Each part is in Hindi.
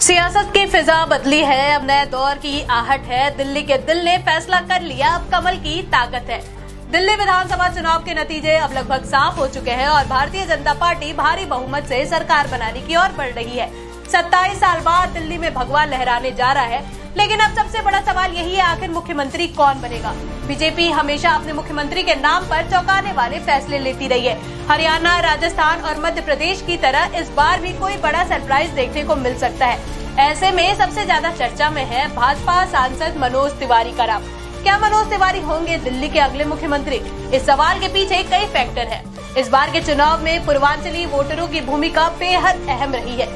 सियासत की फिजा बदली है, अब नए दौर की आहट है। दिल्ली के दिल ने फैसला कर लिया, अब कमल की ताकत है। दिल्ली विधानसभा चुनाव के नतीजे अब लगभग साफ हो चुके हैं और भारतीय जनता पार्टी भारी बहुमत से सरकार बनाने की ओर बढ़ रही है। 27 साल बाद दिल्ली में भगवा लहराने जा रहा है, लेकिन अब सबसे बड़ा सवाल यही है, आखिर मुख्यमंत्री कौन बनेगा। बीजेपी हमेशा अपने मुख्यमंत्री के नाम पर चौंकाने वाले फैसले लेती रही है। हरियाणा, राजस्थान और मध्य प्रदेश की तरह इस बार भी कोई बड़ा सरप्राइज देखने को मिल सकता है। ऐसे में सबसे ज्यादा चर्चा में है भाजपा सांसद मनोज तिवारी का नाम। क्या मनोज तिवारी होंगे दिल्ली के अगले मुख्यमंत्री? इस सवाल के पीछे कई फैक्टर हैं। इस बार के चुनाव में पूर्वांचली वोटरों की भूमिका बेहद अहम रही है।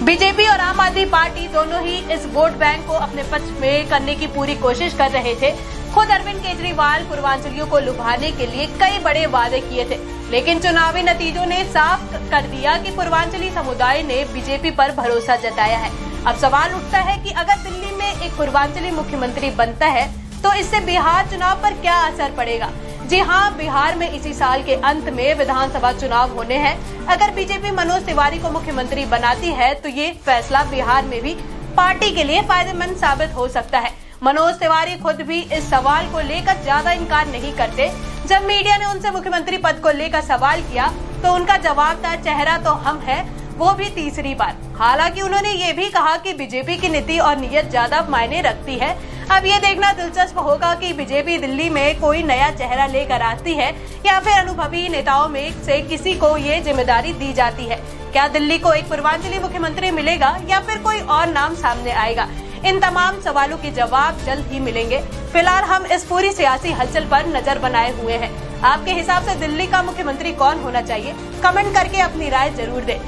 बीजेपी और आम आदमी पार्टी दोनों ही इस वोट बैंक को अपने पक्ष में करने की पूरी कोशिश कर रहे थे। खुद अरविंद केजरीवाल पूर्वांचलियों को लुभाने के लिए कई बड़े वादे किए थे, लेकिन चुनावी नतीजों ने साफ कर दिया कि पूर्वांचली समुदाय ने बीजेपी पर भरोसा जताया है। अब सवाल उठता है कि अगर दिल्ली में एक पूर्वांचली मुख्यमंत्री बनता है तो इससे बिहार चुनाव पर क्या असर पड़ेगा। जी हां, बिहार में इसी साल के अंत में विधानसभा चुनाव होने हैं। अगर बीजेपी मनोज तिवारी को मुख्यमंत्री बनाती है तो ये फैसला बिहार में भी पार्टी के लिए फायदेमंद साबित हो सकता है। मनोज तिवारी खुद भी इस सवाल को लेकर ज्यादा इनकार नहीं करते। जब मीडिया ने उनसे मुख्यमंत्री पद को लेकर सवाल किया तो उनका जवाब था, चेहरा तो हम है, वो भी तीसरी बार। हालांकि उन्होंने ये भी कहा कि बीजेपी की नीति और नीयत ज्यादा मायने रखती है। अब ये देखना दिलचस्प होगा कि बीजेपी दिल्ली में कोई नया चेहरा लेकर आती है या फिर अनुभवी नेताओं में से किसी को ये जिम्मेदारी दी जाती है। क्या दिल्ली को एक पूर्वांचली मुख्यमंत्री मिलेगा या फिर कोई और नाम सामने आएगा? इन तमाम सवालों के जवाब जल्द ही मिलेंगे। फिलहाल हम इस पूरी सियासी हलचल पर नजर बनाए हुए हैं। आपके हिसाब से दिल्ली का मुख्यमंत्री कौन होना चाहिए? कमेंट करके अपनी राय जरूर दें।